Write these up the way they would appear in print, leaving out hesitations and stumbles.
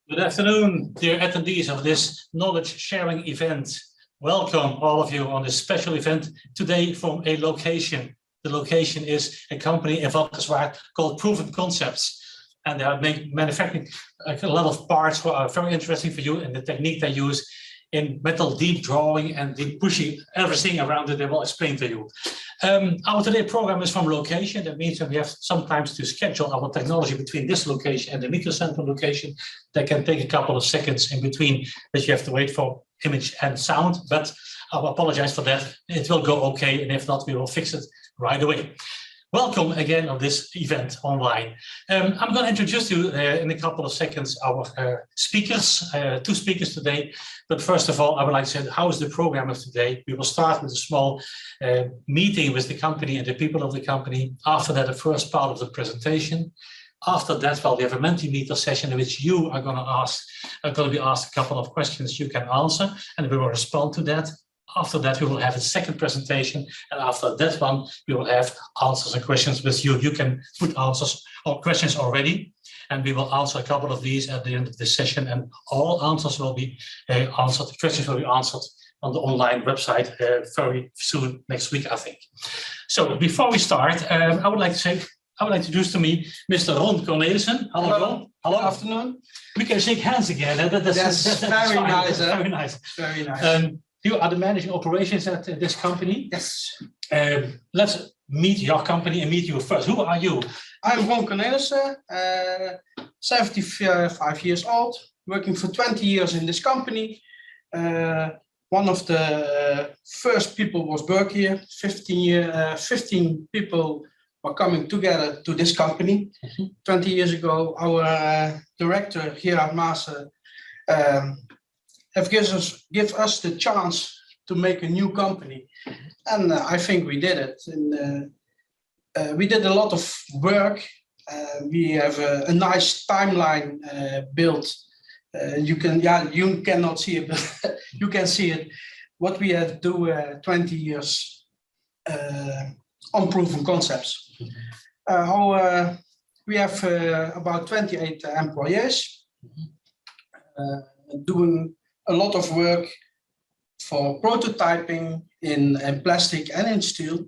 Good afternoon, dear attendees of this knowledge sharing event. Welcome all of you on this special event today from a location. The location is a company in Valkenswaard called Proven Concepts. And they are manufacturing a lot of parts who are very interesting for you, and the technique they use in metal deep drawing and deep pushing everything around it, they will explain to you. Our today program is from location. That means that we have sometimes to schedule our technology between this location and the meter center location. That can take a couple of seconds in between that you have to wait for image and sound, but I apologize for that. It will go okay, and if not, we will fix it right away. Welcome again on this event online. I'm going to introduce you in a couple of seconds our speakers, two speakers today. But first of all, I would like to say, how is the program of today? We will start with a small meeting with the company and the people of the company. After that, the first part of the presentation. After that, well, we have a Mentimeter session in which you are going to be asked a couple of questions you can answer, and we will respond to that. After that, we will have a second presentation, and after that one, we will have answers and questions with you. You can put answers or questions already, and we will answer a couple of these at the end of this session, and all answers will be answered. The questions will be answered on the online website very soon, next week, I think. So before we start, I would like to introduce to me Mr. Ron Cornelissen. Hello, Ron. Hello. Good afternoon. We can shake hands again. That's very nice. Very nice. Very nice. You are the managing operations at this company. Yes. Let's meet your company and meet you first. Who are you? I'm Ron Cornelissen, 75 years old, working for 20 years in this company. One of the first people was work here. 15 people were coming together to this company. 20 years ago, our director here at Maassen give us the chance to make a new company, and I think we did it. And we did a lot of work. We have a nice timeline built. You cannot see it, but you can see it. What we have do 20 years on proven concepts. We have about 28 employees doing a lot of work for prototyping in plastic and in steel,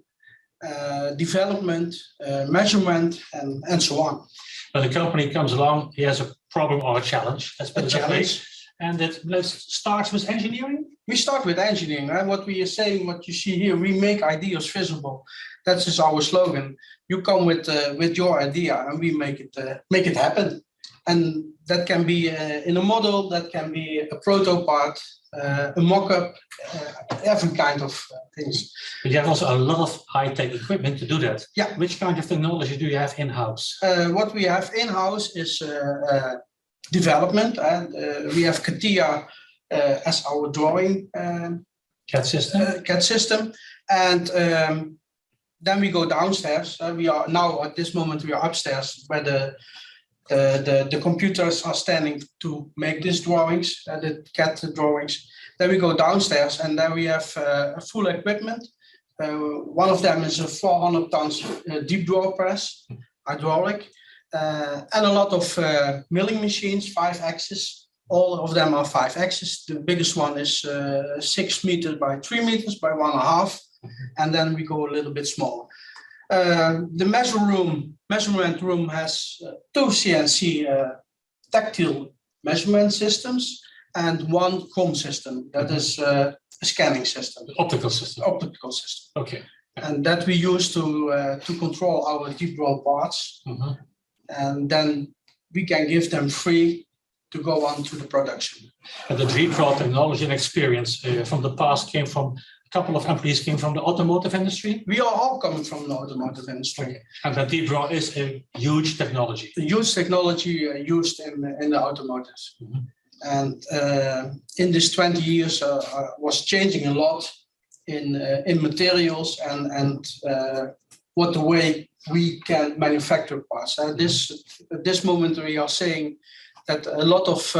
development, measurement, and so on. When the company comes along, he has a problem or a challenge. Let's put it that way. And it starts with engineering? We start with engineering. Right? What we are saying, what you see here, we make ideas visible. That is our slogan. You come with your idea, and we make it happen. And that can be in a model, that can be a proto part, a mock-up, every kind of things. But you have also a lot of high-tech equipment to do that. Yeah. Which kind of technology do you have in-house? What we have in-house is development, and we have CATIA as our drawing CAD system. And then we go downstairs. We are now at this moment we are upstairs where the computers are standing to make these drawings, the CAD drawings. Then we go downstairs, and then we have full equipment. One of them is a 400 tons deep draw press, hydraulic, and a lot of milling machines, 5-axis. All of them are 5-axis. The biggest one is 6 meters by 3 meters by 1.5, and then we go a little bit smaller. The measurement room has 2 CNC tactile measurement systems and 1 COM system. That is a scanning system. Optical system. Optical system. Okay. And that we use to control our deep draw parts. And then we can give them free to go on to the production. And the deep draw technology and experience from the past came from a couple of employees came from the automotive industry. We are all coming from the automotive industry. Okay. And the deep draw is a huge technology. A huge technology used in the automotive. And in this 20 years was changing a lot in materials and what the way we can manufacture parts. At this moment we are saying that a lot of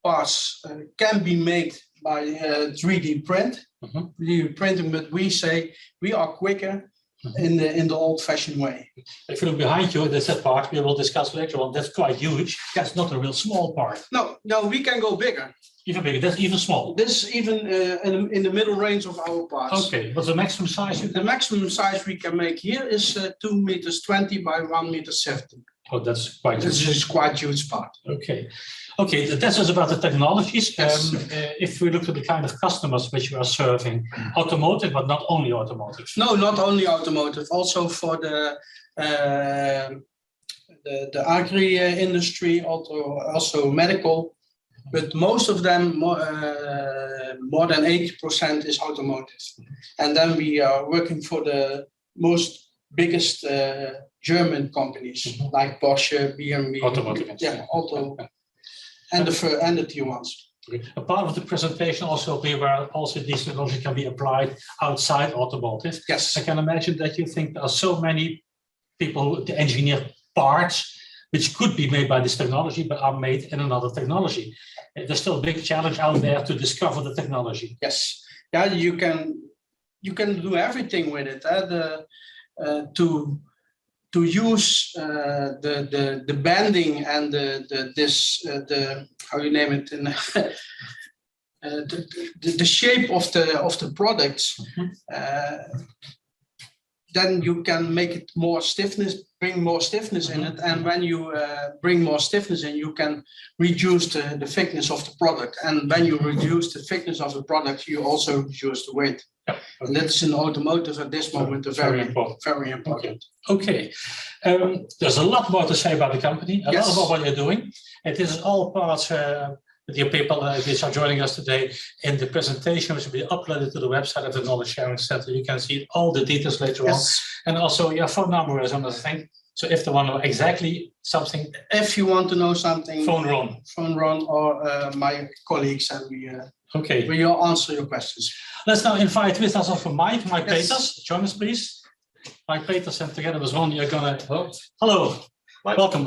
parts can be made by 3D print. 3D printing, but we say we are quicker in the old-fashioned way. If you look behind you, there's that part we will discuss later on. That's quite huge. That's not a real small part. No, we can go bigger. Even bigger. That's even small. This is even in the middle range of our parts. Okay. What's the maximum size you can? The maximum size we can make here is 2 meters 20 by 1 meter 70. Oh, that's quite. This is quite huge part. Okay. Okay, that's just about the technologies. Yes. If we look at the kind of customers which you are serving, automotive, but not only automotive. No, not only automotive, also for the agri industry, also medical, but most of them, more than 80% is automotive. And then we are working for the biggest German companies like Porsche, BMW. Automotive. Yeah, auto. And the tier ones. A part of the presentation also be where also this technology can be applied outside automotive. Yes. I can imagine that you think there are so many people who engineer parts which could be made by this technology but are made in another technology. There's still a big challenge out there to discover the technology. Yes. Yeah, you can do everything with it. To use the bending and the how you name it, in the shape of the products, then you can make it more stiffness, bring more stiffness in it, and when you bring more stiffness in, you can reduce the thickness of the product, and when you reduce the thickness of the product, you also reduce the weight. Yeah. And that's in automotive at this moment very important. Very important. Okay. There's a lot more to say about the company, a lot about what you're doing. And this is all parts with your people which are joining us today in the presentation, which will be uploaded to the website of the Knowledge Sharing Center. You can see all the details later on. And also your phone number is another thing. So if they want to know exactly something. If you want to know something. Phone Ron or my colleagues, and we we will answer your questions. Let's now invite with us also Mike Peters. Join us, please. Mike Peters, and together with Ron, you're gonna. Hello. Welcome.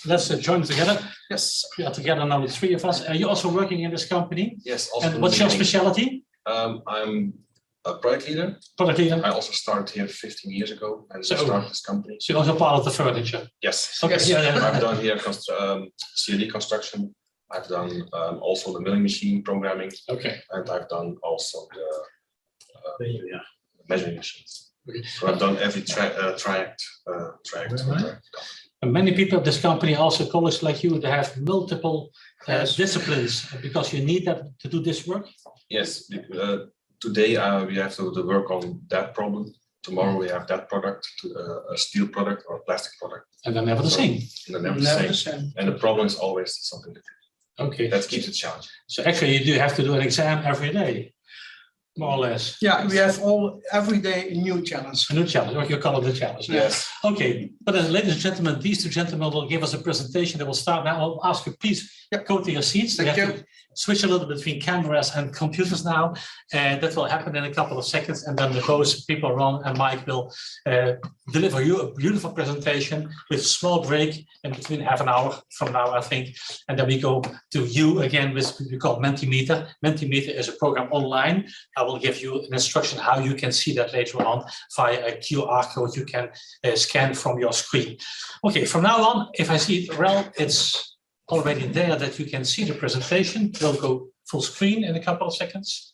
Let's join together. Yes. We are together now with 3 of us. Are you also working in this company? Yes. Also and what's your specialty? I'm a product leader. Product leader. I also started here 15 years ago and started this company. So you're also part of the furniture? Yes. Okay. Yes. Yeah. I've done here CAD construction. I've done also the milling machine programming. Okay. And I've done also the measuring machines. Okay. So I've done every tract. And many people at this company, also colleagues like you, they have multiple disciplines because you need that to do this work. Yes. Today we have to work on that problem. Tomorrow we have that product, a steel product or a plastic product. And they're never the same. And they're never the same. And the problem is always something different. Okay. That keeps it challenging. So actually you do have to do an exam every day, more or less. Yeah, we have every day a new challenge. A new challenge, what you call it a challenge. Yes. Okay, but ladies and gentlemen, these 2 gentlemen will give us a presentation that will start now. I'll ask you, please go to your seats. Thank you. Switch a little bit between cameras and computers now, and that will happen in a couple of seconds. And then both people, Ron and Mike, will deliver you a beautiful presentation with a small break in between half an hour from now, I think. And then we go to you again with what we call Mentimeter. Mentimeter is a program online. I will give you an instruction how you can see that later on via a QR code you can scan from your screen. Okay, from now on, if I see it well, it's already there that you can see the presentation. We'll go full screen in a couple of seconds.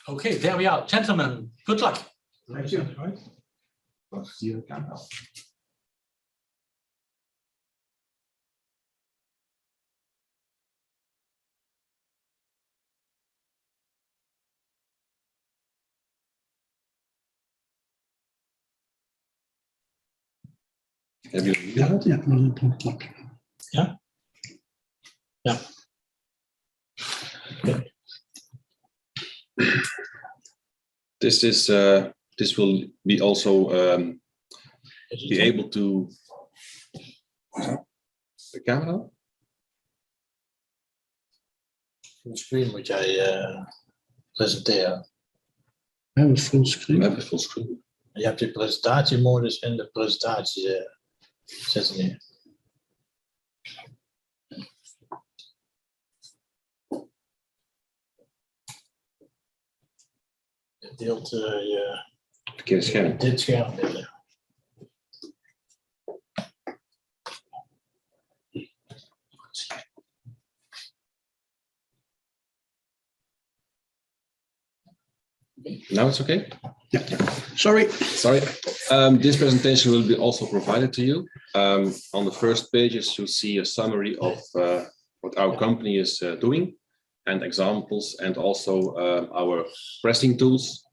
Okay, there we are. Gentlemen, good luck. Thank you. Yeah. This will be also be able to the camera. Full screen moet jij presenteren. We hebben full screen. We hebben full screen. Je hebt die presentatiemodus en de presentatie zetten neer. deelt Verkeerde scherm. dit scherm delen. Now it's okay? Sorry. Sorry. This presentation will be also provided to you. On the first pages, you'll see a summary of what our company is doing and examples, and also our pressing tools,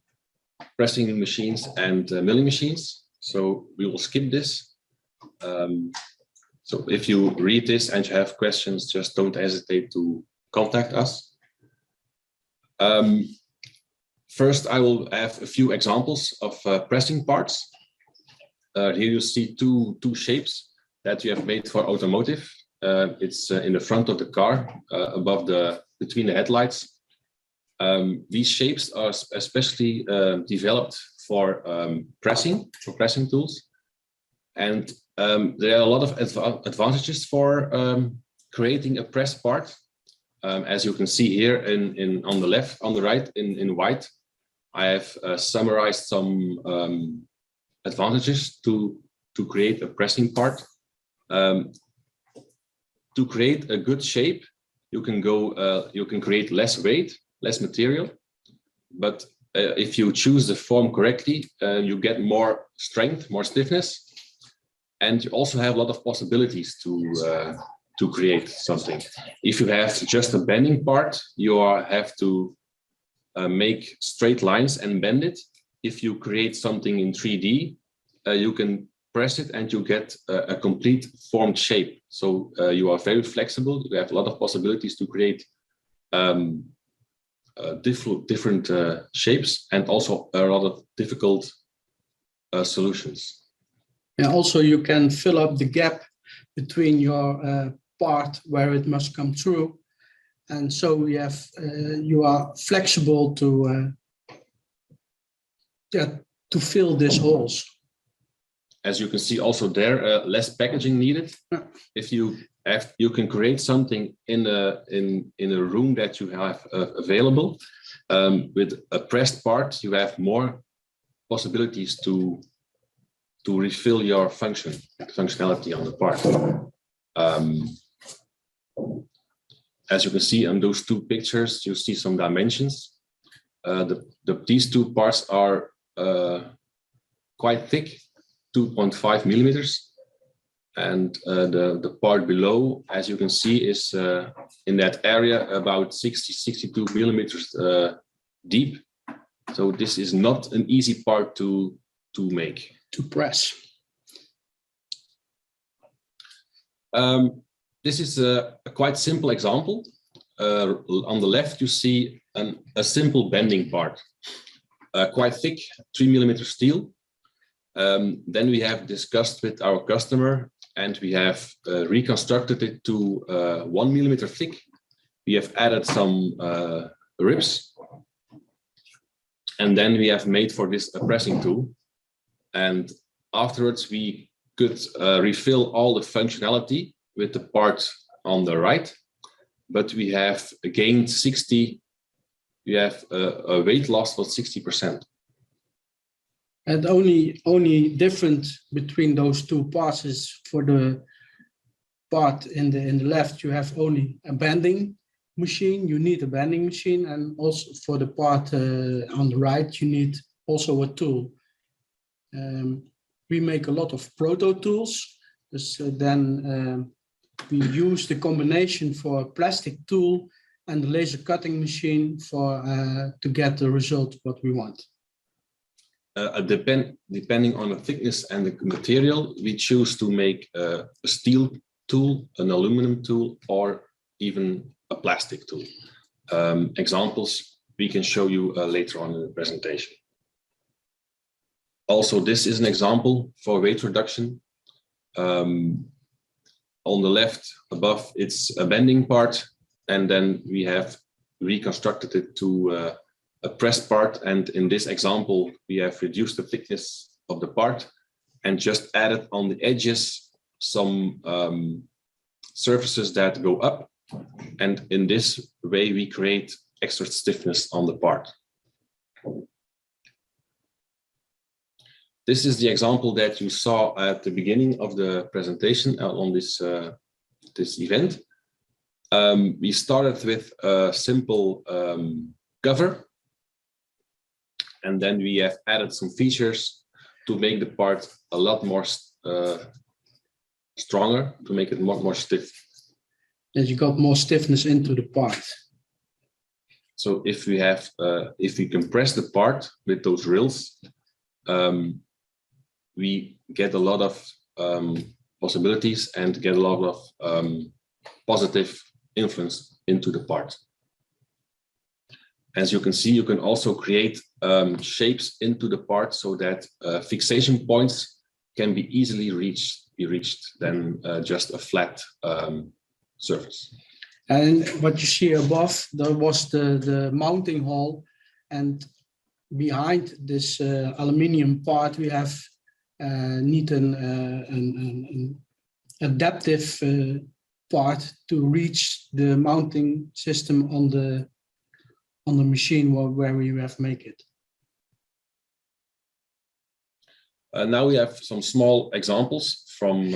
pressing machines, and milling machines. So we will skip this. So if you read this and you have questions, just don't hesitate to contact us. First, I will have a few examples of pressing parts. Here you see two shapes that we have made for automotive. It's in the front of the car, between the headlights. These shapes are especially developed for pressing tools, and there are a lot of advantages for creating a press part. As you can see here on the right in white, I have summarized some advantages to create a pressing part. To create a good shape, you can create less weight, less material, but if you choose the form correctly, you get more strength, more stiffness, and you also have a lot of possibilities to create something. If you have just a bending part, you have to make straight lines and bend it. If you create something in 3D, you can press it and you get a complete formed shape. So you are very flexible. You have a lot of possibilities to create different shapes, and also a lot of difficult solutions. And also you can fill up the gap between your part where it must come through, and so you are flexible to fill these holes. As you can see, also there less packaging needed. Yeah. If you can create something in a room that you have available with a pressed part, you have more possibilities to refill your functionality on the part. As you can see on those two pictures, you see some dimensions. These two parts are quite thick, 2.5 millimeters. And the part below, as you can see, is in that area about 62 millimeters deep. So this is not an easy part to make. To press. This is a quite simple example. On the left, you see a simple bending part, quite thick, 3 millimeter steel. Then we have discussed with our customer, and we have reconstructed it to 1 millimeter thick. We have added some ribs, and then we have made for this a pressing tool. And afterwards, we could refill all the functionality with the part on the right, but we have gained we have a weight loss of 60%. And only difference between those two parts is for the part in the left, you have only a bending machine. You need a bending machine, and also for the part on the right, you need also a tool. We make a lot of proto tools. Then we use the combination for a plastic tool and the laser cutting machine to get the result what we want. Depending on the thickness and the material, we choose to make a steel tool, an aluminum tool, or even a plastic tool. Examples we can show you later on in the presentation. Also, this is an example for weight reduction. On the left above, it's a bending part, and then we have reconstructed it to a pressed part. And in this example, we have reduced the thickness of the part and just added on the edges some surfaces that go up. And in this way, we create extra stiffness on the part. This is the example that you saw at the beginning of the presentation on this event. We started with a simple cover, and then we have added some features to make the part a lot more stronger, to make it more stiff. As you got more stiffness into the part. So if we compress the part with those rails, we get a lot of possibilities and get a lot of positive influence into the part. As you can see, you can also create shapes into the part so that fixation points can be easily reached than just a flat surface. And what you see above, there was the mounting hole, and behind this aluminium part, we have need an adaptive part to reach the mounting system on the machine where we have make it. Now we have some small examples from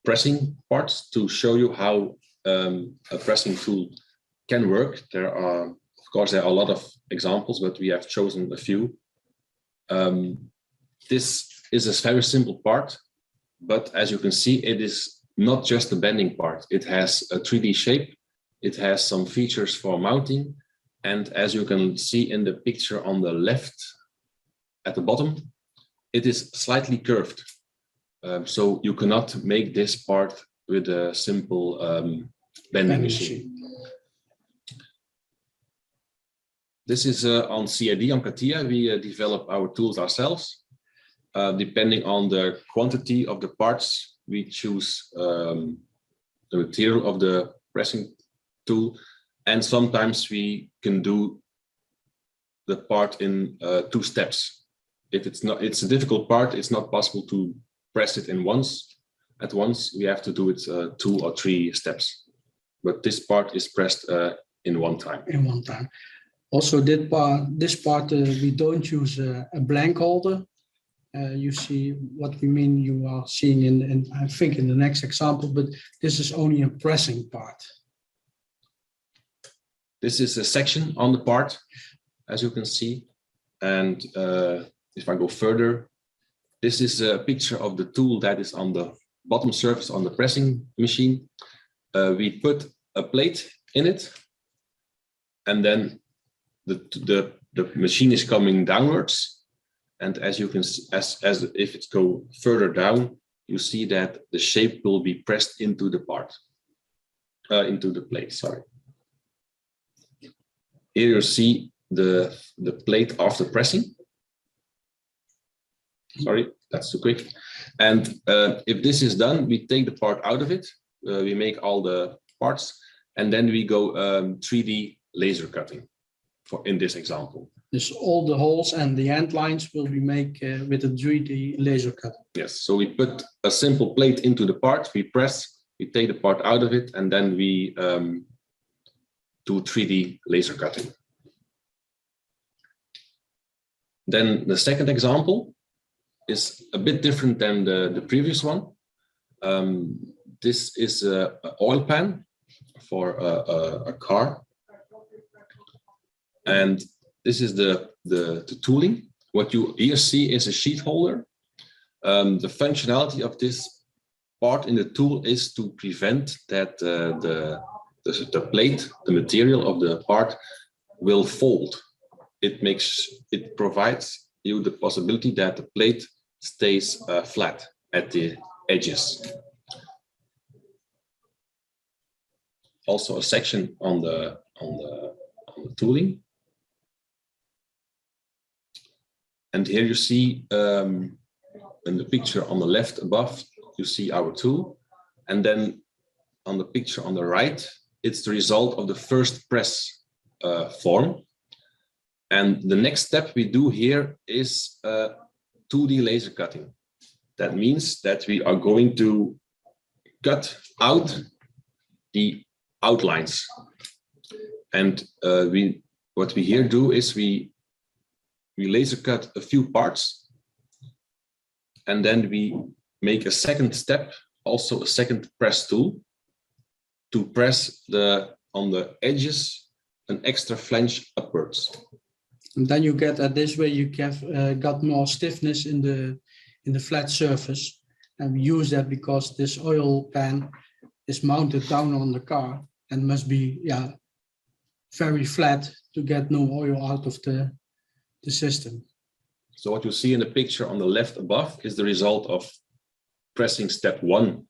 pressing parts to show you how a pressing tool can work. There are, of course, there are a lot of examples, but we have chosen a few. This is a very simple part, but as you can see, it is not just a bending part. It has a 3D shape. It has some features for mounting. And as you can see in the picture on the left at the bottom, it is slightly curved. So you cannot make this part with a simple bending machine. This is on CAD, on CATIA. We develop our tools ourselves. Depending on the quantity of the parts, we choose the material of the pressing tool. And sometimes we can do the part in 2 steps. If it's a difficult part, it's not possible to press it at once. We have to do it 2 or 3 steps. But this part is pressed in one time. Also, this part we don't use a blank holder. You see what we mean. You are seeing in I think in the next example, but this is only a pressing part. This is a section on the part, as you can see. And if I go further, this is a picture of the tool that is on the bottom surface on the pressing machine. We put a plate in it, and then the machine is coming downwards. And as you can see, as if it go further down, you see that the shape will be pressed into the part, into the plate, sorry. Here you see the plate after pressing. Sorry, that's too quick. And if this is done, we take the part out of it. We make all the parts, and then we go 3D laser cutting in this example. Dus all the holes and the end lines will be made with a 3D laser cut. Yes, so we put a simple plate into the part, we press, we take the part out of it, and then we do 3D laser cutting. Then the second example is a bit different than the previous one. This is an oil pan for a car. And this is the tooling. What you here see is a sheet holder. The functionality of this part in the tool is to prevent that the plate, the material of the part, will fold. It provides you the possibility that the plate stays flat at the edges. Also a section on the tooling. And here you see in the picture on the left above, you see our tool. And then on the picture on the right, it's the result of the first press form. And the next step we do here is 2D laser cutting. That means that we are going to cut out the outlines. And what we here do is we laser cut a few parts, And then we make a second step, also a second press tool, to press on the edges an extra flange upwards. And then you get this way you got more stiffness in the flat surface, and we use that because this oil pan is mounted down on the car and must be very flat to get no oil out of the system. So what you see in the picture on the left above is the result of pressing step 1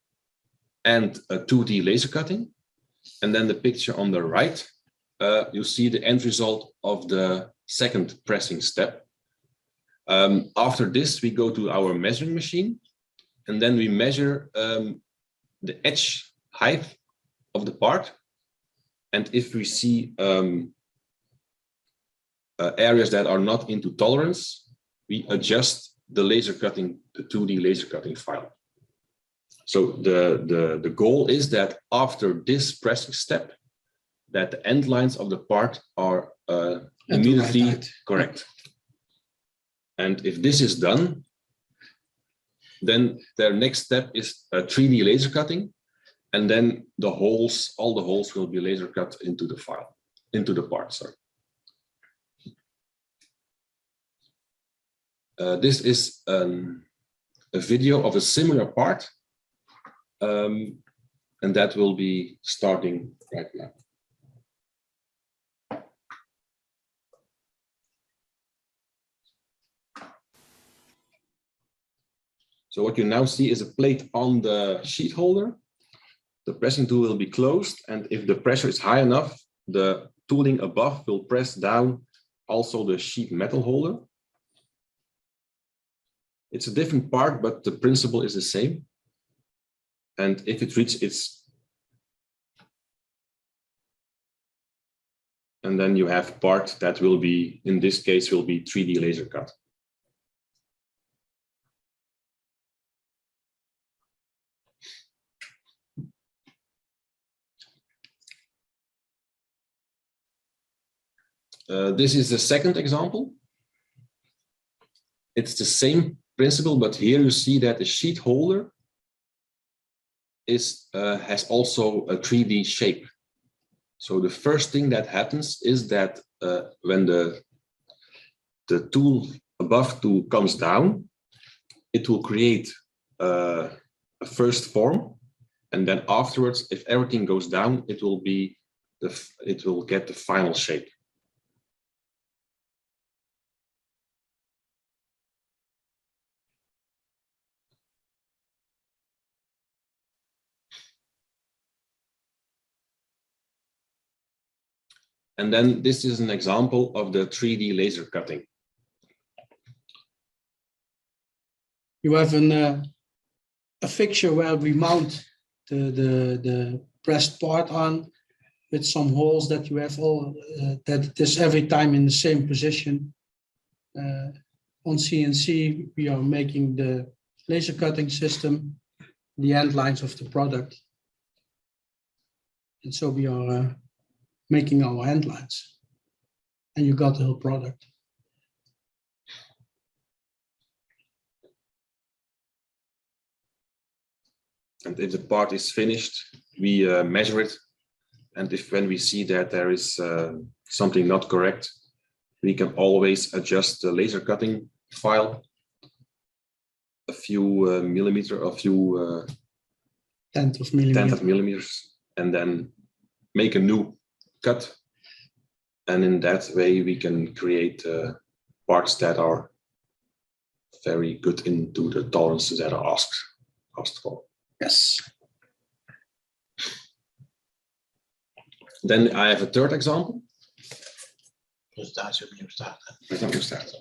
and a 2D laser cutting. And then the picture on the right, you see the end result of the second pressing step. After this, we go to our measuring machine, and then we measure the edge height of the part. And if we see areas that are not into tolerance, we adjust the laser cutting, the 2D laser cutting file. So the goal is that after this pressing step, that the end lines of the part are immediately correct. And if this is done, then their next step is a 3D laser cutting, and then the holes, all the holes will be laser cut into the file, into the part, sorry. This is a video of a similar part, and that will be starting right now. So what you now see is a plate on the sheet holder. The pressing tool will be closed, and if the pressure is high enough, the tooling above will press down also the sheet metal holder. It's a different part, but the principle is the same. And if it reaches its, and then you have part that will be, in this case, will be 3D laser cut. This is the second example. It's the same principle, but here you see that the sheet holder has also a 3D shape. So the first thing that happens is that when the tool above tool comes down, it will create a first form, and then afterwards, if everything goes down, it will get the final shape. And then this is an example of the 3D laser cutting. You have a fixture where we mount the pressed part on, with some holes that you have all that it is every time in the same position. On CNC, we are making the laser cutting system, the end lines of the product. And so we are making our end lines, and you got the whole product. And if the part is finished, we measure it. And when we see that there is something not correct, we can always adjust the laser cutting file a few tenth of millimeters, and then make a new cut. And in that way, we can create parts that are very good into the tolerances that are asked for. Yes. Then I have a third example. Presentatie opnieuw starten.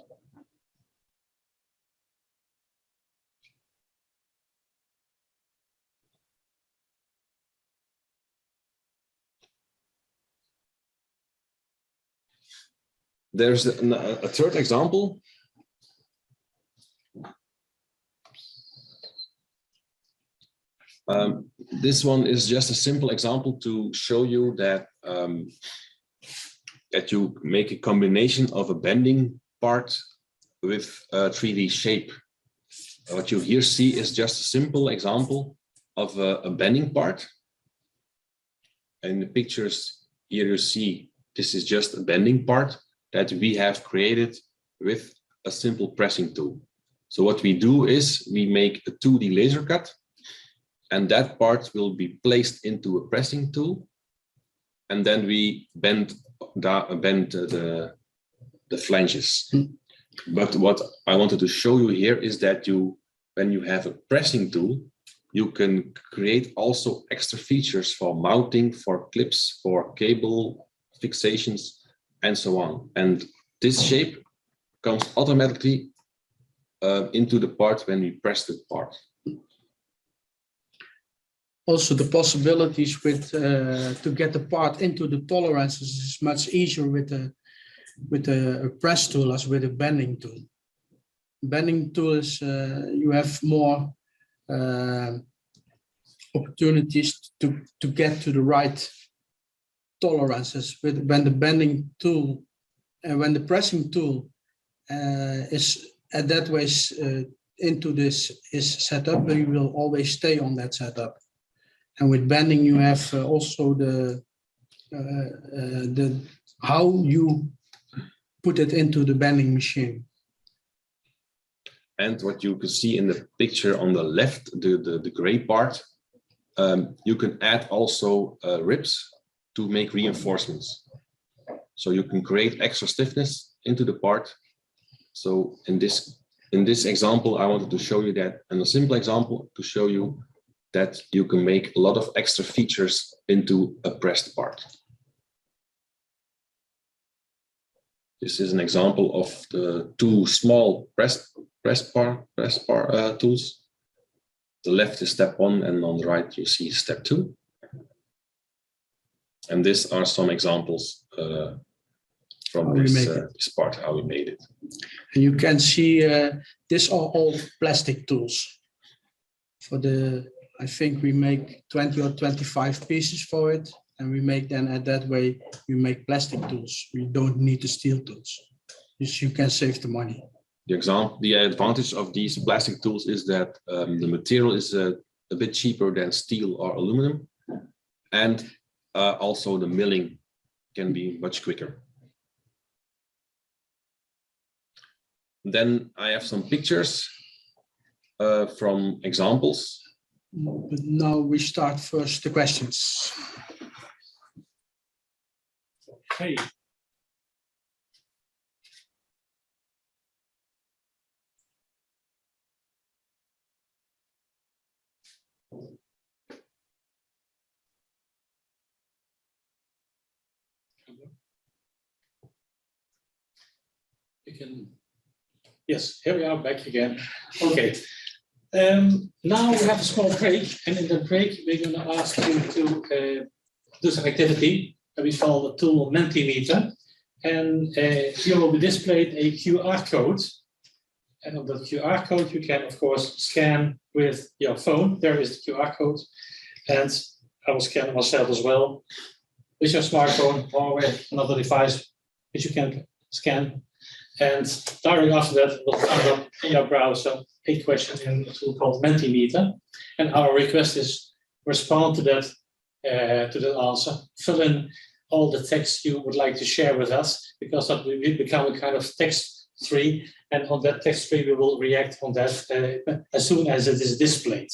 There's a third example. This one is just a simple example to show you that that you make a combination of a bending part with a 3D shape. What you here see is just a simple example of a bending part. In the pictures here you see this is just a bending part that we have created with a simple pressing tool. So what we do is we make a 2D laser cut, and that part will be placed into a pressing tool, and then we bend the flanges. But what I wanted to show you here is that when you have a pressing tool, you can create also extra features for mounting, for clips, for cable fixations, and so on. And this shape comes automatically into the part when we press the part. Also, the possibilities with to get the part into the tolerances is much easier with a press tool as with a bending tool. Bending tool is you have more opportunities to get to the right tolerances. When the bending tool and when the pressing tool is at that way into this is set up, you will always stay on that setup. And with bending, you have also the how you put it into the bending machine. And what you can see in the picture on the left, the gray part, you can add also ribs to make reinforcements. So you can create extra stiffness into the part. So in this example, I wanted to show you that, and a simple example to show you that you can make a lot of extra features into a pressed part. This is an example of the two small press tools. The left is step 1, and on the right you see step 2. And these are some examples from this part, how we made it. And you can see these are all plastic tools. For I think we make 20 or 25 pieces for it, and we make then at that way we make plastic tools. We don't need the steel tools. You can save the money. The advantage of these plastic tools is that the material is a bit cheaper than steel or aluminum, and also the milling can be much quicker. Then I have some pictures from examples. But now we start first the questions. Okay. You can. Yes, here we are back again. Okay. Now we have a small break, and in the break we're going to ask you to do some activity that we call the tool Mentimeter, and here will be displayed a QR code, and on the QR code you can of course scan with your phone. There is the QR code, and I will scan it myself as well with your smartphone or with another device which you can scan, and directly after that will come up in your browser a question in a tool called Mentimeter, and our request is respond to that answer, fill in all the text you would like to share with us, because that will become a kind of text tree, and on that text tree we will react on that as soon as it is displayed.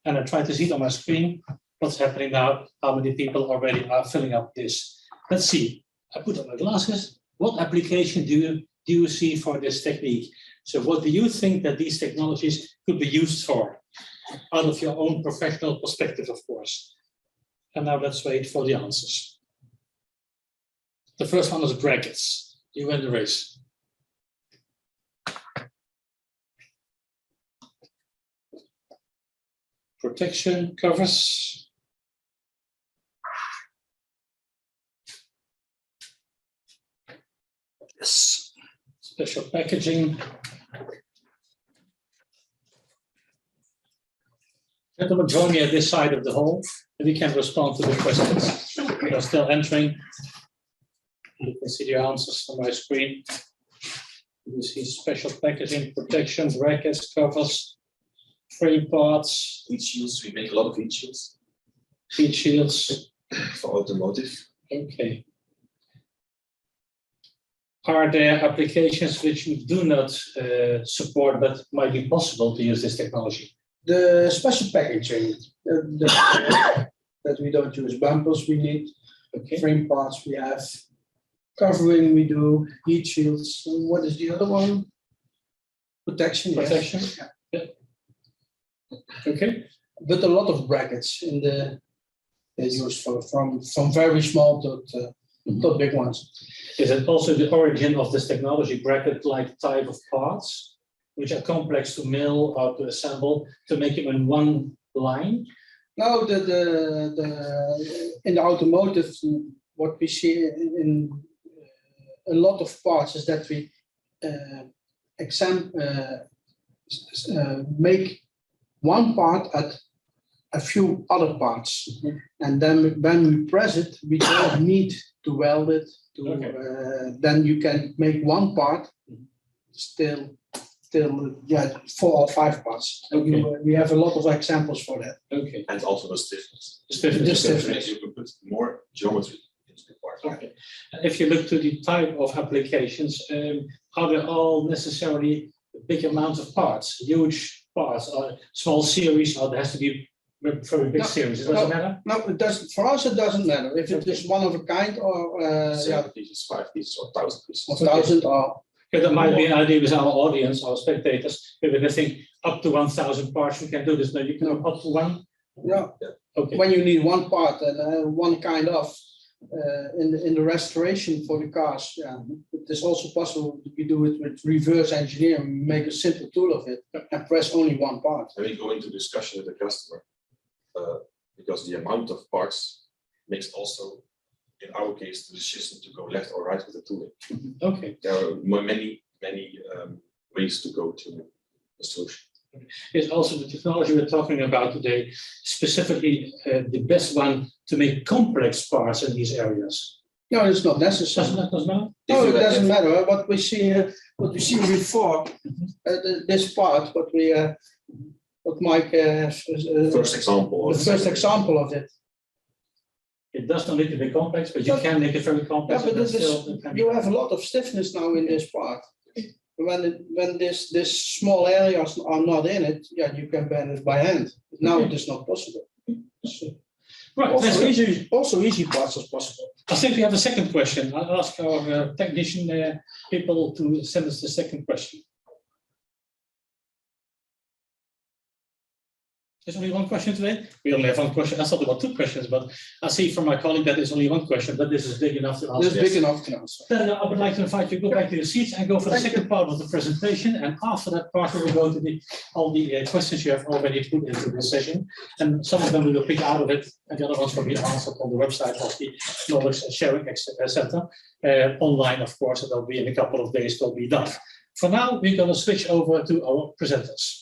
And I try to see it on my screen what's happening now, how many people already are filling up this. Let's see, I put on my glasses. What application do you see for this technique? So what do you think that these technologies could be used for? Out of your own professional perspective, of course. And now let's wait for the answers. The first one is brackets. You win the race. Protection, covers. Yes. Special packaging. Gentlemen, join me at this side of the hall, and we can respond to the questions. We are still entering. You can see the answers on my screen. You see special packaging, protection, brackets, covers, frame parts, Heat shields, we make a lot of heat shields heat shields. for automotive. Okay. Are there applications which you do not support but might be possible to use this technology? The special packaging that we don't use. Bumpers we need, Okay. frame parts we have, covering we do, heat shields. And what is the other one? Protection. yes. Protection. Yeah. Okay. But a lot of brackets in the they use from very small to big ones. Is it also the origin of this technology bracket-like type of parts, which are complex to mill or to assemble to make them in one line? Now the in the automotive, what we see in a lot of parts is that we make one part at a few other parts, and then when we press it, we don't need to weld it. Okay. Then you can make one part still 4 or 5 parts. Okay. We have a lot of examples for that. Okay. And also the stiffness. Stiffness. The stiffness. You can put more geometry into the part. Okay. If you look to the type of applications, are they all necessarily big amounts of parts, huge parts, or small series, or there has to be very big No, series? It doesn't matter? No, it doesn't. For us, it doesn't matter if it is one of a kind or 7 pieces, 5 pieces, or 1,000 pieces. 1,000 or. Yeah, that might be an idea with our audience, our spectators. Maybe they think up to 1,000 parts we can do this. No, you can up to one. Yeah. Okay. When you need one part and one kind of in the restoration for the cars, yeah, it is also possible. We do it with reverse engineering, make a simple tool of it, and press only one part. And we go into discussion with the customer because the amount of parts makes also, in our case, the decision to go left or right with the tooling. Okay. There are many ways to go to a solution. Is also the technology we're talking about today specifically the best one to make complex parts in these areers? No, it's not necessary. Doesn't matter? No, it doesn't matter. What we see before, this part, what Mike First example. the first example of it. It does not need to be complex, but you can make it very Yeah, complex. but and that's still- you have a lot of stiffness now in this part. When this small areas are not in it, yeah, you can bend it by hand. Now it is not possible. So Right, that's easy. also easy parts is possible. I think we have a second question. I'll ask our technician people to send us the second question. There's only one question today. We only have one question. I thought there were 2 questions, but I see from my colleague that there's only one question, but this is big enough to answer. This is big enough to answer. Then I would like to invite you to go back to your seats and go for the second part of the presentation. And after that part, we will go to all the questions you have already put into this session. And some of them we will pick out of it, and the other ones will be answered on the website of the Knowledge Sharing Center. Online, of course, and that'll be in a couple of days, will be done. For now, we're going to switch over to our presenters.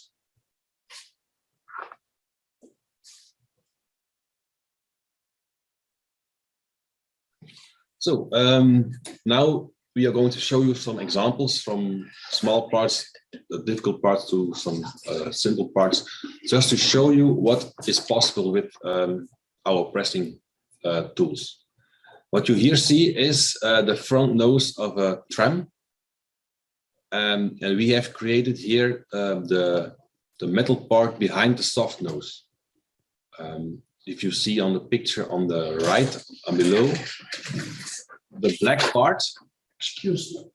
So now we are going to show you some examples from small parts, the difficult parts, to some simple parts, just to show you what is possible with our pressing tools. What you here see is the front nose of a tram. And we have created here the metal part behind the soft nose. If you see on the picture on the right and below, the black part, Excuse me.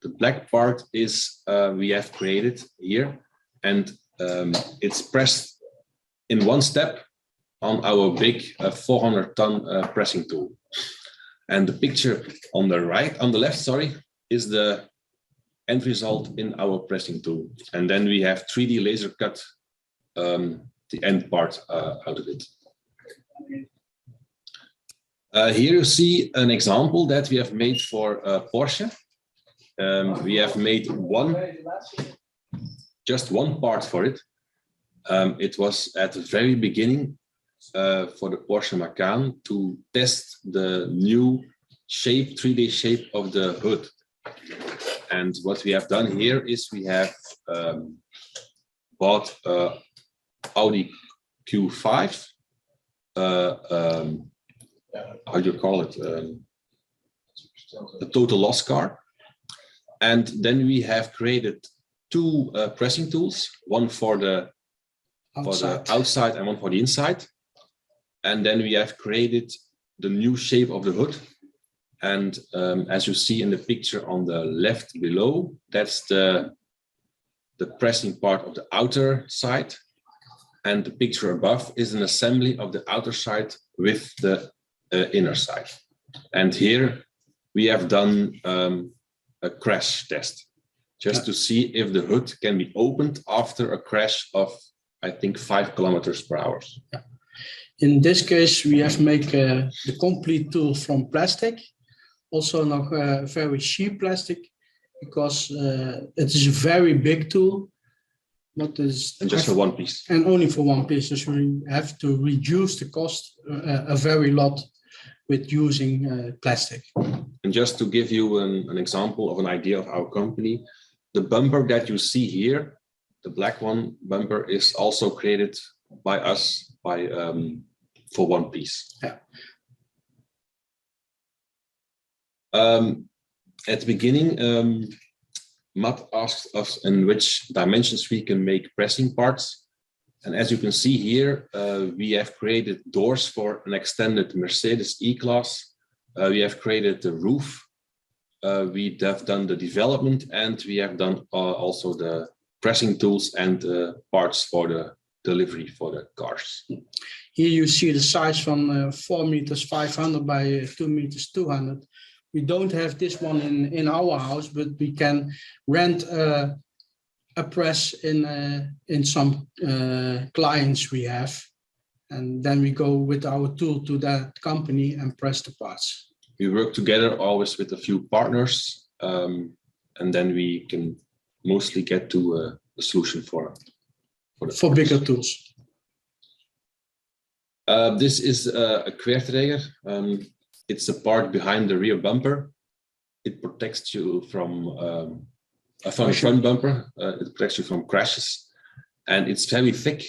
the black part is we have created here, and it's pressed in one step on our big 400-ton pressing tool. And the picture on the right, on the left, sorry, is the end result in our pressing tool. And then we have 3D laser cut the end part out of it. Here you see an example that we have made for Porsche. We have made just one part for it. It was at the very beginning for the Porsche Macan to test the new shape, 3D shape of the hood. And what we have done here is we have bought Audi Q5. How do you call it? A total loss car. And then we have created two pressing tools, one for the outside and one for the inside. And then we have created the new shape of the hood. And as you see in the picture on the left below, that's the pressing part of the outer side. And the picture above is an assembly of the outer side with the inner side. And here we have done a crash test, just to see if the hood can be opened after a crash of, I think, 5 kilometers per hour. Yeah. In this case, we have made the complete tool from plastic, also not very cheap plastic, because it is a very big tool. Not as and just for one piece. And only for one piece. So we have to reduce the cost a very lot with using plastic. And just to give you an example of an idea of our company, the bumper that you see here, the black one bumper, is also created by us for one piece. Yeah. At the beginning, Matt asked us in which dimensions we can make pressing parts. And as you can see here, we have created doors for an extended Mercedes E-Class. We have created the roof. We have done the development, and we have done also the pressing tools and parts for the delivery for the cars. Here you see the size from 4 meters 500 by 2 meters 200. We don't have this one in our house, but we can rent a press in some clients we have, and then we go with our tool to that company and press the parts. We work together always with a few partners, and then we can mostly get to a solution for bigger tools. This is a kweertreger. It's a part behind the rear bumper. It protects you from the front bumper. It protects you from crashes, and it's very thick.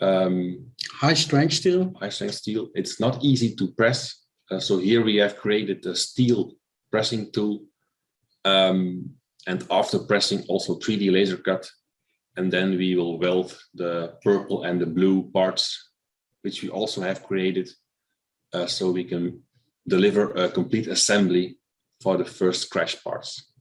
High strength steel. High strength steel. It's not easy to press. So here we have created a steel pressing tool, and after pressing also 3D laser cut, and then we will weld the purple and the blue parts, which we also have created, so we can deliver a complete assembly for the first crash parts.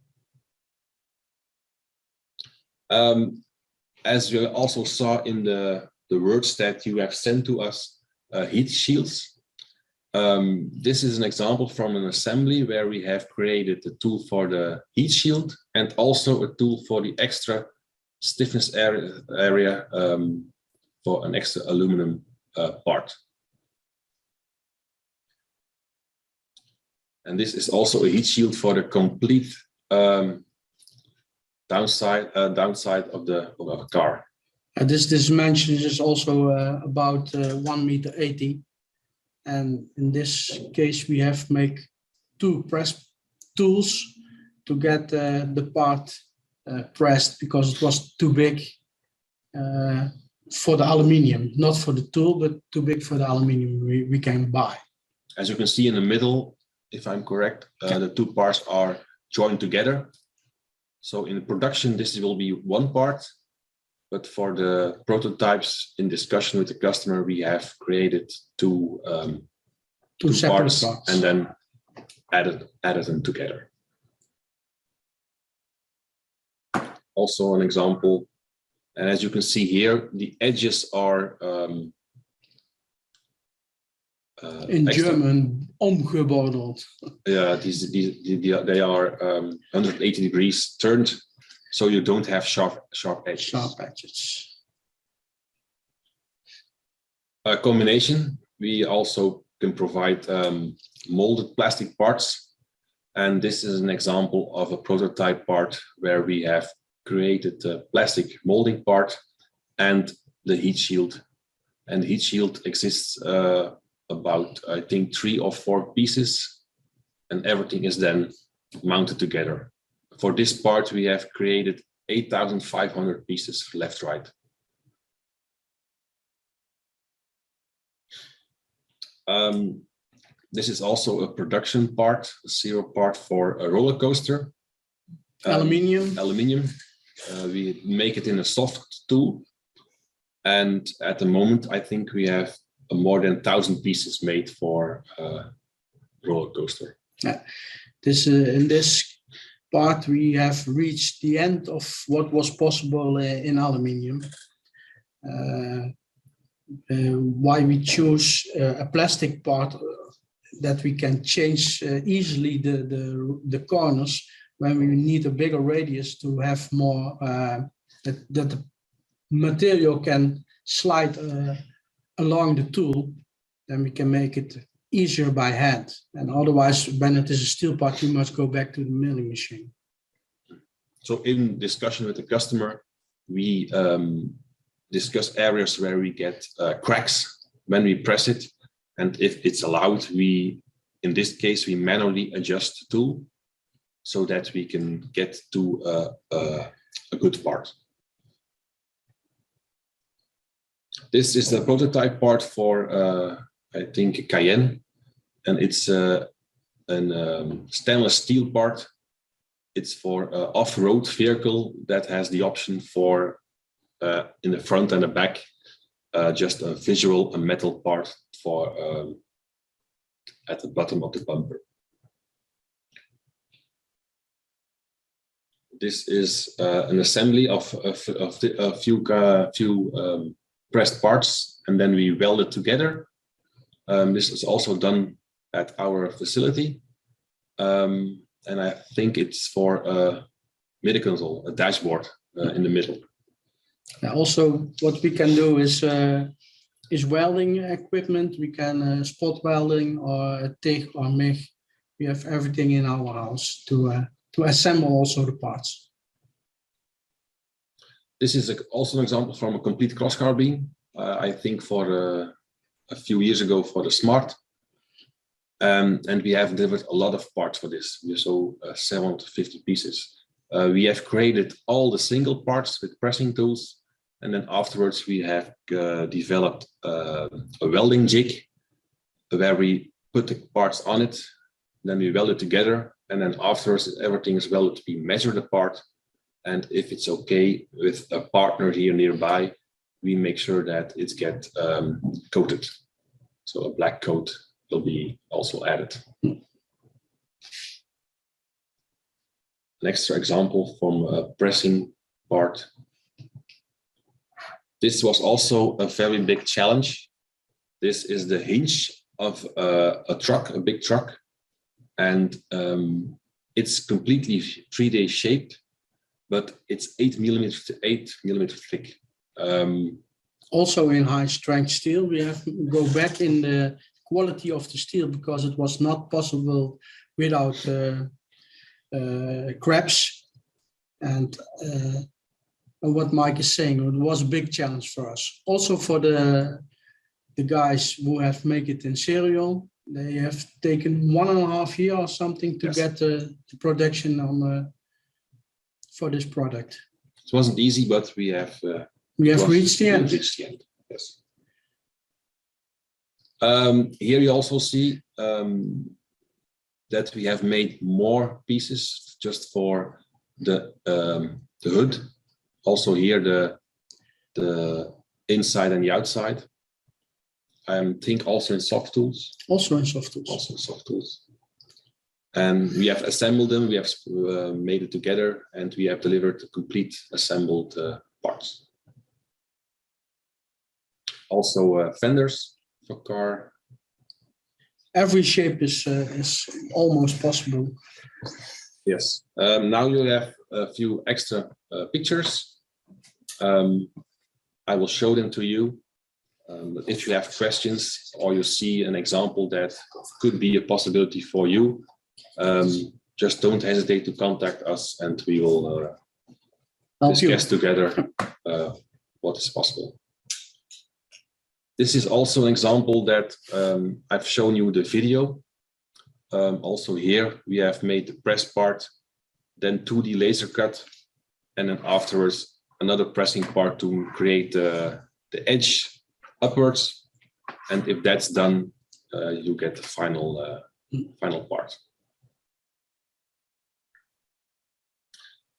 As you also saw in the words that you have sent to us, heat shields. This is an example from an assembly where we have created a tool for the heat shield and also a tool for the extra stiffness area for an extra aluminum part. And this is also a heat shield for the complete downside of the car. This dimension is also about 1 meter 80. And in this case, we have make 2 press tools to get the part pressed, because it was too big for the aluminium, not for the tool, but too big for the aluminium we can buy. As you can see in the middle, if I'm correct, the 2 parts are joined together. So in production, this will be 1 part, but for the prototypes in discussion with the customer, we have created 2 separate parts and then added them together. Also an example, and as you can see here, the edges are in German, omgebordeld. Yeah, they are 180 degrees turned, so you don't have sharp edges. Sharp edges. A combination. We also can provide molded plastic parts, and this is an example of a prototype part where we have created a plastic molding part and the heat shield. And the heat shield exists about, I think, 3 or 4 pieces, and everything is then mounted together. For this part, we have created 8,500 pieces left, right. This is also a production part, a serial part for a roller coaster. Aluminium. Aluminium. We make it in a soft tool. And at the moment, I think we have more than 1,000 pieces made for roller coaster. In this part, we have reached the end of what was possible in aluminium. Why we choose a plastic part that we can change easily the corners when we need a bigger radius to have more that the material can slide along the tool, then we can make it easier by hand. And otherwise, when it is a steel part, you must go back to the milling machine. So in discussion with the customer, we discuss areas where we get cracks when we press it. And if it's allowed, in this case, we manually adjust the tool so that we can get to a good part. This is the prototype part for, I think, Cayenne, and it's a stainless steel part. It's for an off-road vehicle that has the option for, in the front and the back, just a visual, a metal part for at the bottom of the bumper. This is an assembly of a few pressed parts, and then we weld it together. This is also done at our facility, and I think it's for a mid console, a dashboard in the middle. Also, what we can do is welding equipment. We can spot welding or TIG or MIG. We have everything in our house to assemble also the parts. This is also an example from a complete cross carbine. I think for a few years ago for the Smart. And we have delivered a lot of parts for this. We sold 750 pieces. We have created all the single parts with pressing tools. And then afterwards we have developed a welding jig where we put the parts on it. Then we weld it together. And then afterwards everything is welded. We measure the part. And if it's okay with a partner here nearby, we make sure that it gets coated. So a black coat will be also added. An extra example from a pressing part. This was also a very big challenge. This is the hinge of a truck, a big truck. And it's completely 3D shaped, but it's 8 millimeter thick. Also in high strength steel, we have to go back in the quality of the steel because it was not possible without crabs. And what Mike is saying, it was a big challenge for us. Also for the guys who have made it in serial, they have taken 1.5 years or something to get the production on for this product. It wasn't easy, but we have reached the end. Yes. Here you also see that we have made more pieces just for the hood. Also here the inside and the outside. I think also in soft tools. Also in soft tools. Also in soft tools. And we have assembled them. We have made it together, and we have delivered complete assembled parts. Also fenders for car. Every shape is almost possible. Yes. Now you have a few extra pictures. I will show them to you. If you have questions or you see an example that could be a possibility for you, just don't hesitate to contact us, and we will discuss together what is possible. This is also an example that I've shown you the video. Also here we have made the press part, then 2D laser cut, and then afterwards another pressing part to create the edge upwards. And if that's done, you get the final final part.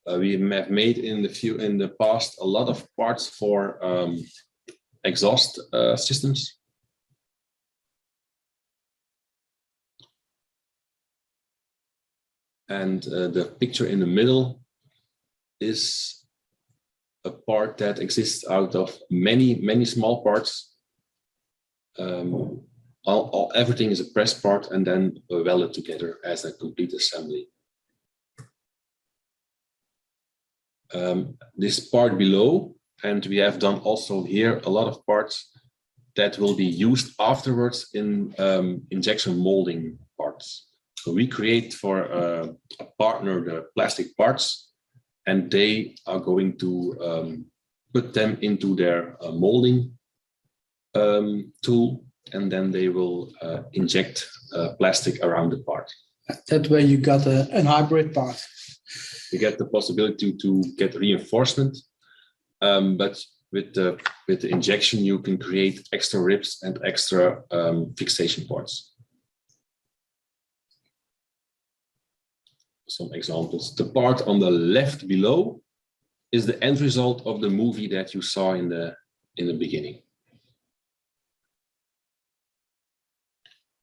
We have made in the past a lot of parts for exhaust systems. And the picture in the middle is a part that exists out of many small parts. Everything is a press part and then welded together as a complete assembly. This part below, and we have done also here a lot of parts that will be used afterwards in injection molding parts. So we create for a partner the plastic parts, and they are going to put them into their molding tool, and then they will inject plastic around the part. That way you got a hybrid part. You get the possibility to get reinforcement, but with the injection you can create extra ribs and extra fixation points. Some examples. The part on the left below is the end result of the movie that you saw in the beginning.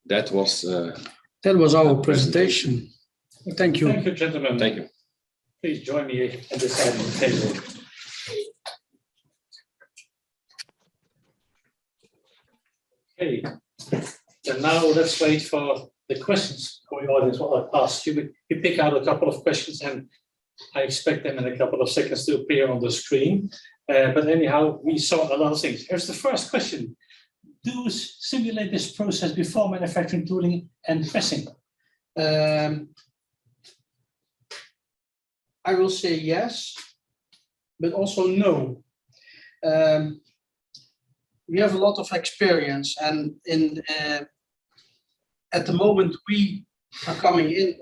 That was our presentation. Thank you. Thank you, gentlemen. Thank you. Please join me at this side of the table. Okay, and now let's wait for the questions from the audience. What I'll ask you, we pick out a couple of questions and I expect them in a couple of seconds to appear on the screen. But anyhow, we saw a lot of things. Here's the first question. Do you simulate this process before manufacturing tooling and pressing? I will say yes, but also no. We have a lot of experience, and at the moment we are coming in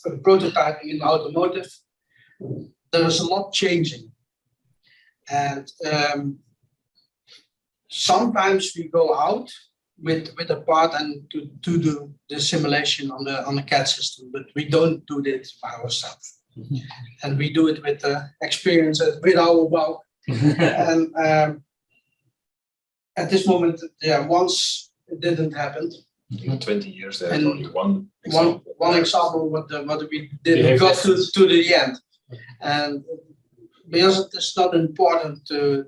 for the prototyping in automotive, there is a lot changing, and sometimes we go out with a part and to do the simulation on the CAD system, but we don't do this by ourselves. Mm-hmm. And we do it with experience with our BAU. And at this moment, once it didn't happen. In 20 years, there's only one example. One example what we didn't go to the end. And because it is not important to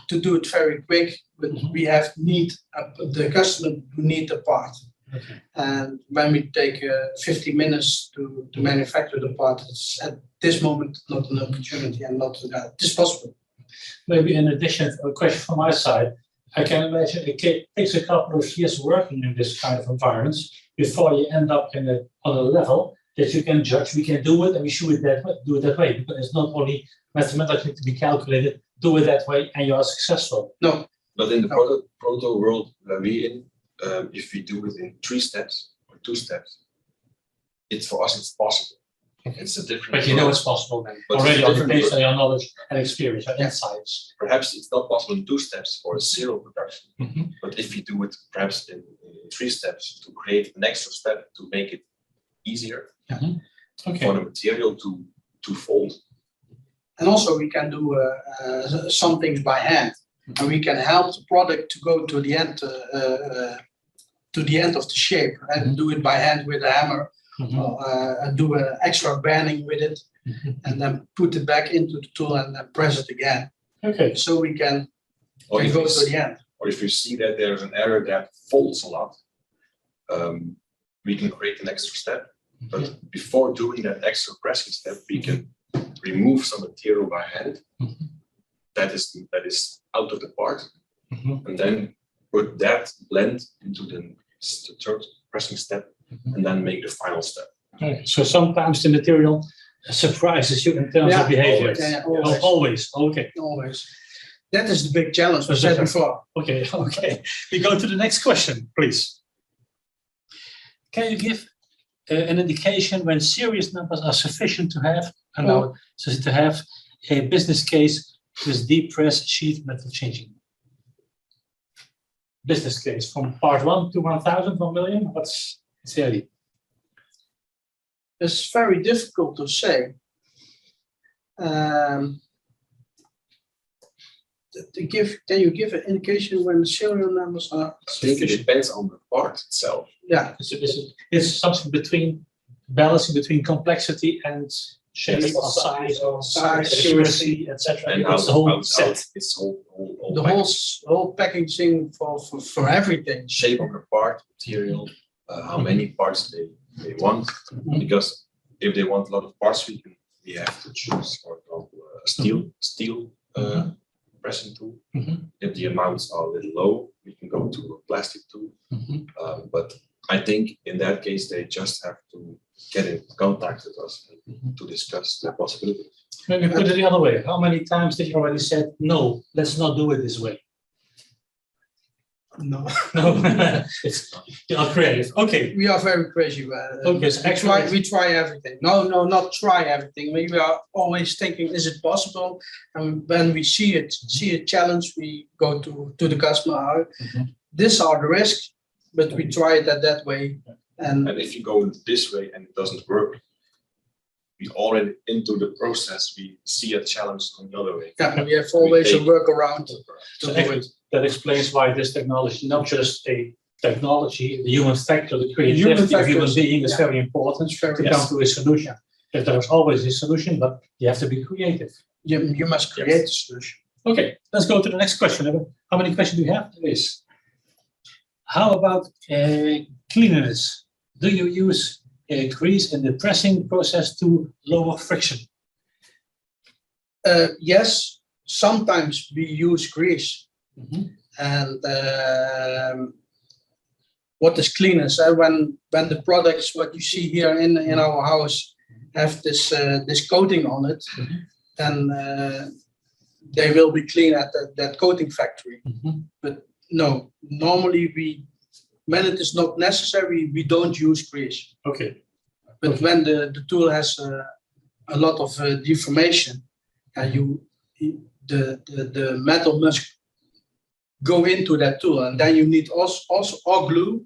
do it very quick, but we have the customer need the part. Okay. And when we take 50 minutes to manufacture the part, it's at this moment not an opportunity and not this possible. Maybe in addition, a question from my side, I can imagine it takes a couple of years working in this kind of environments before you end up on a level that you can judge. We can do it and we should do it that way, because it's not only mathematically to be calculated. Do it that way and you are successful. No. But in the proto world that we're in, if we do it in 3 steps or 2 steps, for us it's possible. It's a different. But you know it's possible then. But already based on your knowledge and experience and insights. Perhaps it's not possible in 2 steps or zero production. Mm-hmm. But if you do it perhaps in 3 steps to create an extra step to make it easier for the material to fold. And also we can do some things by hand, and we can help the product to go to the end of the shape and do it by hand with a hammer, and do an extra banding with it, and then put it back into the tool and then press it again. Okay. So we can go to the end. Or if you see that there's an error that folds a lot, we can create an extra step. But before doing that extra pressing step, we can remove some material by hand that is out of the part, and then put that blend into the third pressing step, and then make the final step. Okay. So sometimes the material surprises you in terms of behavior. Always. Okay. Always. That is the big challenge we said before. Okay. We go to the next question, please. Can you give an indication when serious numbers are sufficient to have a business case with deep press sheet metal changing? business case from part 1 to 1,000, 1 million? What's the idea? It's very difficult to say. Can you give an indication when the serial numbers are? I think it depends on the part itself. Yeah, It's something between balancing between complexity and shape or size or accuracy, etc. And It's the whole set. It's whole the whole packaging for everything. shape of the part, material, how many parts they want. Because if they want a lot of parts, we have to choose, for example, a steel pressing tool. If the amounts are a little low, we can go to a plastic tool. But I think in that case, they just have to get in contact with us to discuss the possibilities. Maybe put it the other way. How many times did you already said, no, let's not do it this way? No, No, it's creative. Okay. we are very crazy. Okay, so We try everything. No, not try everything. We are always thinking, is it possible? And when we see a challenge, we go to the customer. These are the risks, but we try it that way. And if you go this way and it doesn't work, we already into the process, we see a challenge on the other way. yeah, we have always a workaround to So do it. that explains why this technology, not just a technology, the human factor, the human creativity of human factors, being is yeah. very important to Very- come to a solution. If there's always a solution, but you have to be creative. You must create a solution. Okay, let's go to the next question. How many questions do you have? Please. How about cleanliness? Do you use grease in the pressing process to lower friction? Yes, sometimes we use grease. And what is cleanliness? When the products, what you see here in our house, have this coating on it, then they will be clean at that coating factory. But no, normally when it is not necessary, we don't use grease. Okay. But when the tool has a lot of deformation, the metal must go into that tool, and then you need also or glue,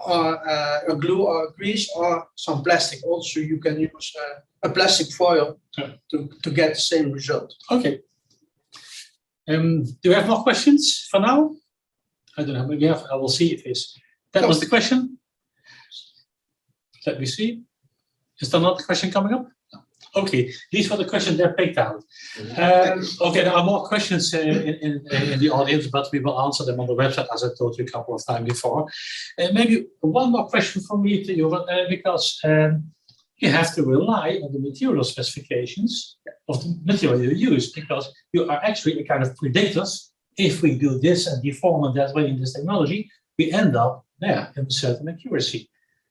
or grease, or some plastic. Also, you can use a plastic foil to get the same result. Okay. Do you have more questions for now? I don't know. Maybe I will see if that was the question. Let me see. Is there another question coming up? Okay, these were the questions they're picked out. Okay, there are more questions in the audience, but we will answer them on the website, as I told you a couple of times before. Maybe one more question from me to you, because you have to rely on the material specifications of the material you use, because you are actually a kind of predictors. If we do this and deform it that way in this technology, we end up there in a certain accuracy.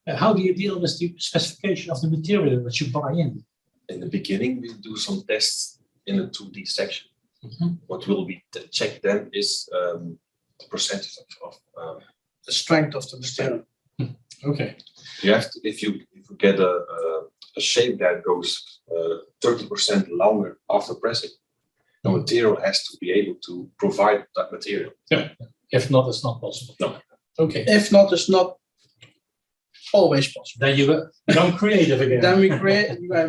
How do you deal with the specification of the material that you buy in? In the beginning, we do some tests in the 2D section. What will be checked then is the percentage of The strength of the material. Okay. you have to, if you get a shape that goes 30% longer after pressing, the material has to be able to provide that material. Yeah. If not, it's not possible. No. Okay. If not, it's not always possible. Then you become creative again. Then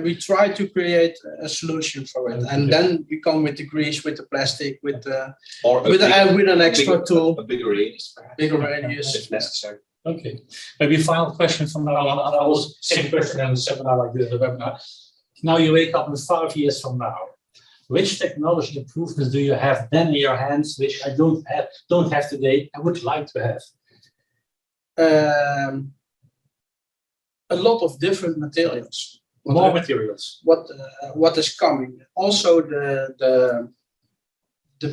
we try to create a solution for it, and then we come with the grease, with the plastic, with an extra tool, a bigger radius, bigger radius if necessary. Okay. Maybe final question from now on. I was same question in the seminar like this, the webinar. Now you wake up in 5 years from now. Which technology improvements do you have then in your hands, which I don't have today, I would like to have? A lot of different materials. More materials. What is coming? Also, the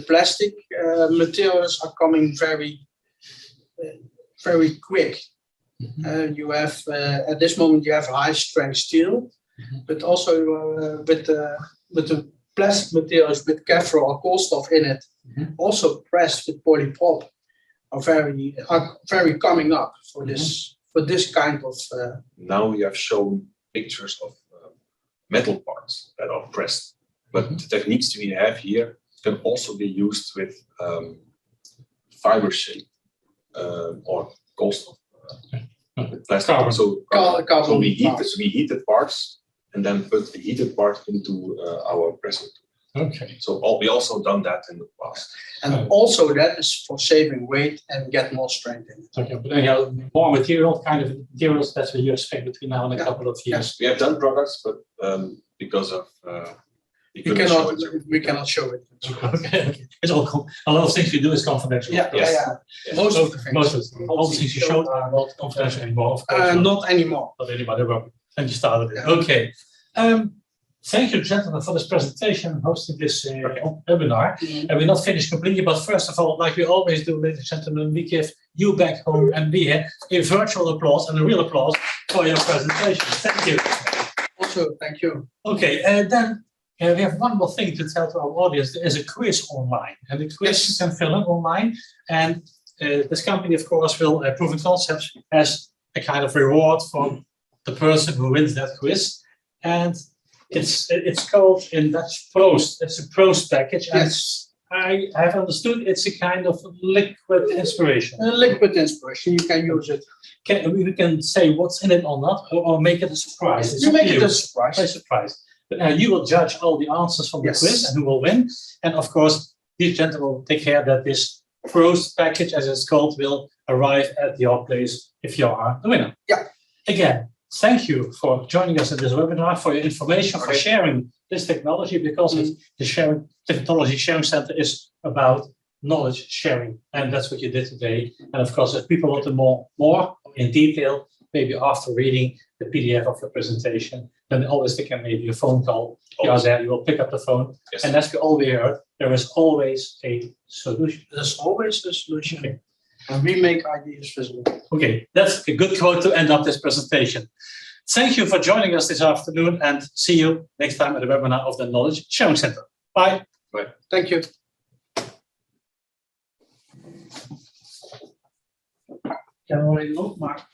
plastic materials are coming very quick. You have at this moment you have high strength steel, but also with the plastic materials with Kevlar or Koolstof in it, also pressed with polyprop, are very coming up for this kind of. Now we have shown pictures of metal parts that are pressed, but the techniques we have here can also be used with fiber shape or cost of plastic. Carbon. So, Carbon so we parts. heat the parts and then put the heated part into our pressing. Okay. So we also done that in the past. And also that is for saving weight and get more strength in it. Okay, but anyhow, more material, kind of materials, that's what you expect between now and a Yeah. couple of years. We have done products, but because of We cannot show it. Okay. It's all a lot of things we do is confidential. Yeah, Yes. yeah. Most of the things. Most of the all the things you showed are not confidential anymore. Of course, Not anymore. not anybody. And you started it. Yeah. Okay. Thank you, gentlemen, for this presentation and hosting this webinar. And we're not finished completely, but first of all, like we always do, ladies and gentlemen, we give you back home and we here a virtual applause and a real applause for your presentation. Thank you. Also, thank you. Okay, then we have one more thing to tell to our audience. There is a quiz online, and the quiz you can fill in online. And this company, of course, will Proven Concepts as a kind of reward for the person who wins that quiz. And it's called in Dutch Proost. It's a Proost package. Yes. I have understood it's a kind of liquid inspiration. A liquid inspiration, you can use it. We can say what's in it or not, or make it a surprise. It's You up make to it you. a surprise. A surprise. But you will judge all the answers from the Yes. quiz and who will win. And of course, these gentlemen will take care that this Proost package, as it's called, will arrive at your place if you are the winner. Yeah. Again, thank you for joining us in this webinar, for your information, for sharing this technology, because it's the technology sharing center is about knowledge sharing, and that's what you did today. And of course, if people want to know more in detail, maybe after reading the PDF of the presentation, then always they can maybe a phone call. You will pick up the phone, Yes. and as we already heard, there is always a solution. There's always a solution. And we make ideas visible. Okay, that's a good quote to end up this presentation. Thank you for joining us this afternoon, and see you next time at the webinar of the Knowledge Sharing Center. Bye. Thank you. Ik heb er alleen nog maar